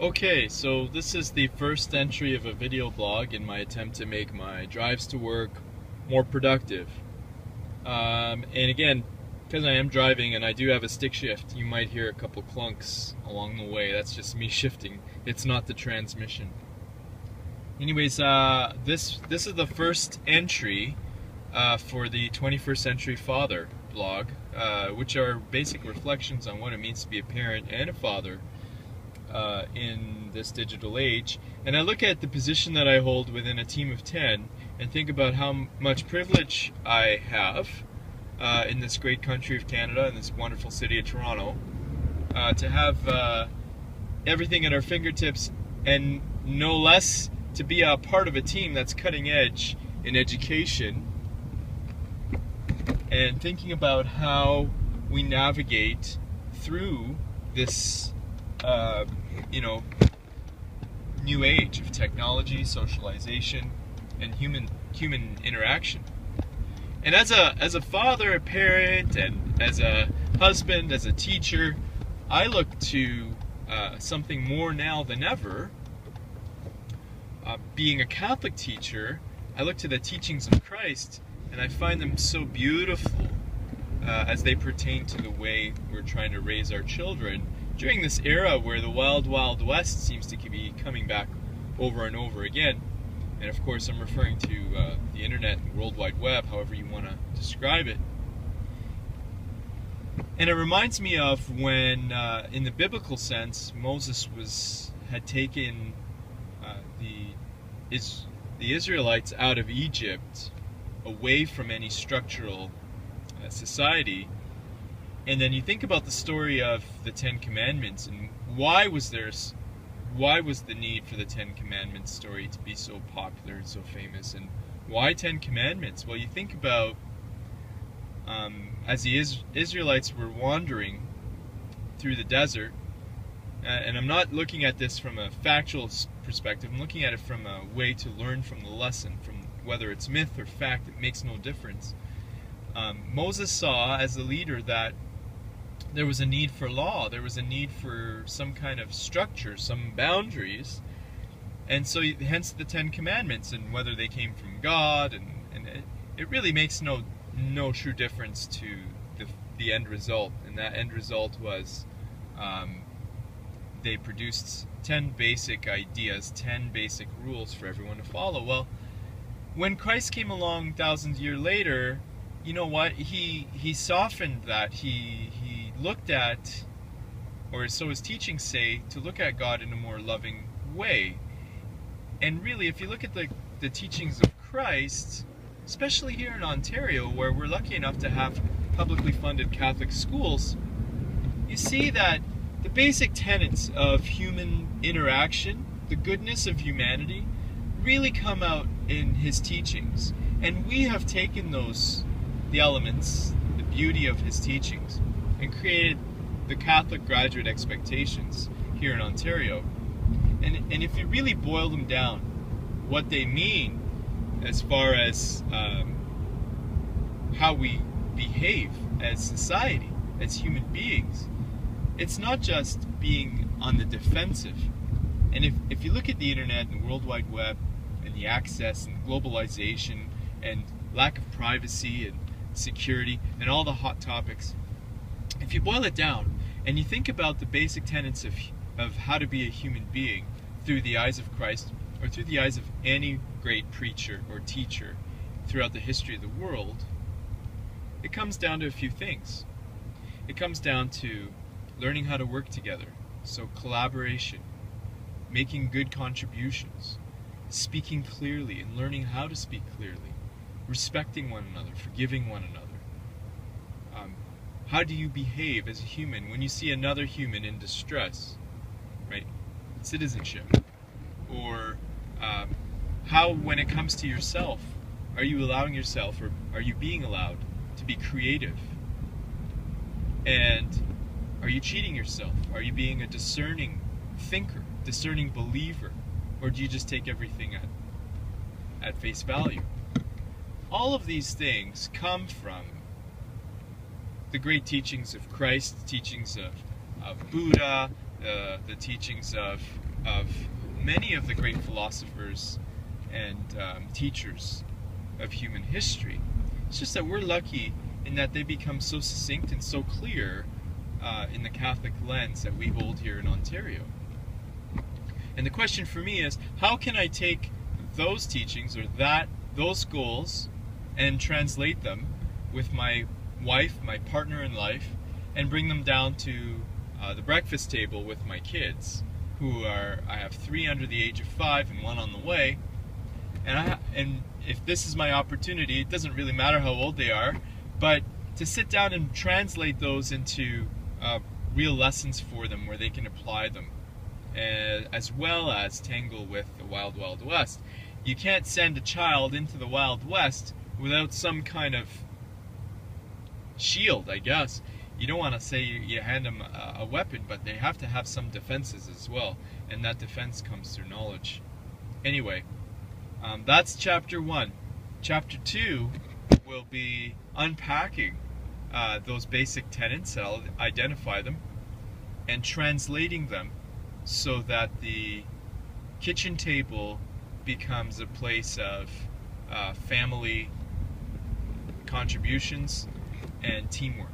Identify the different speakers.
Speaker 1: Okay, so this is the first entry of a video blog in my attempt to make my drives to work more productive. And again, because I am driving and I do have a stick shift, you might hear a couple clunks along the way. That's just me shifting. It's not the transmission. Anyways, this is the first entry for the 21st Century Father blog, which are basic reflections on what it means to be a parent and a father in this digital age. And I look at the position that I hold within a team of 10 and think about how much privilege I have in this great country of Canada, in this wonderful city of Toronto, to have everything at our fingertips, and no less to be a part of a team that's cutting edge in education, and thinking about how we navigate through this new age of technology, socialization, and human interaction. And as a father, a parent, and as a husband, as a teacher, I look to something more now than ever. Being a Catholic teacher, I look to the teachings of Christ, and I find them so beautiful as they pertain to the way we're trying to raise our children during this era where the wild, wild west seems to be coming back over and over again. And of course, I'm referring to the internet and World Wide Web, however you want to describe it. And it reminds me of when, in the biblical sense, Moses had taken the Israelites out of Egypt, away from any structural society. And then you think about the story of the Ten Commandments, and why was the need for the Ten Commandments story to be so popular and so famous? And why 10 Commandments? Well, you think about as the Israelites were wandering through the desert, and I'm not looking at this from a factual perspective, I'm looking at it from a way to learn from the lesson, from whether it's myth or fact, it makes no difference. Moses saw as a leader that there was a need for law, there was a need for some kind of structure, some boundaries, and so hence the 10 Commandments, and whether they came from God, and it really makes no true difference to the end result. And that end result was they produced 10 basic ideas, 10 basic rules for everyone to follow. Well, when Christ came along thousands of years later, you know what? He softened that. He looked at, or so his teachings say, to look at God in a more loving way. And really, if you look at the teachings of Christ, especially here in Ontario, where we're lucky enough to have publicly funded Catholic schools, you see that the basic tenets of human interaction, the goodness of humanity, really come out in his teachings. And we have taken the elements, the beauty of his teachings, and created the Catholic graduate expectations here in Ontario. And if you really boil them down, what they mean as far as how we behave as society, as human beings, it's not just being on the defensive. And if you look at the internet and the World Wide Web and the access and globalization and lack of privacy and security and all the hot topics, if you boil it down and you think about the basic tenets of how to be a human being through the eyes of Christ, or through the eyes of any great preacher or teacher throughout the history of the world, it comes down to a few things. It comes down to learning how to work together, so collaboration, making good contributions, speaking clearly and learning how to speak clearly, respecting one another, forgiving one another. How do you behave as a human when you see another human in distress, right? Citizenship. Or how, when it comes to yourself, are you allowing yourself, or are you being allowed to be creative? And are you cheating yourself? Are you being a discerning thinker, discerning believer? Or do you just take everything at face value? All of these things come from the great teachings of Christ, the teachings of Buddha, the teachings of of many of the great philosophers and teachers of human history. It's just that we're lucky in that they become so succinct and so clear in the Catholic lens that we hold here in Ontario. And the question for me is, how can I take those teachings or those goals and translate them with my wife, my partner in life, and bring them down to the breakfast table with my kids, who I have 3 under the age of 5 and 1 on the way. And if this is my opportunity, it doesn't really matter how old they are, but to sit down and translate those into real lessons for them where they can apply them, as well as tangle with the wild, wild west. You can't send a child into the Wild West without some kind of shield, I guess. You don't want to say you hand them a weapon, but they have to have some defenses as well, and that defense comes through knowledge. Anyway, that's chapter 1. Chapter 2 will be unpacking those basic tenets. I'll identify them and translating them so that the kitchen table becomes a place of family contributions and teamwork.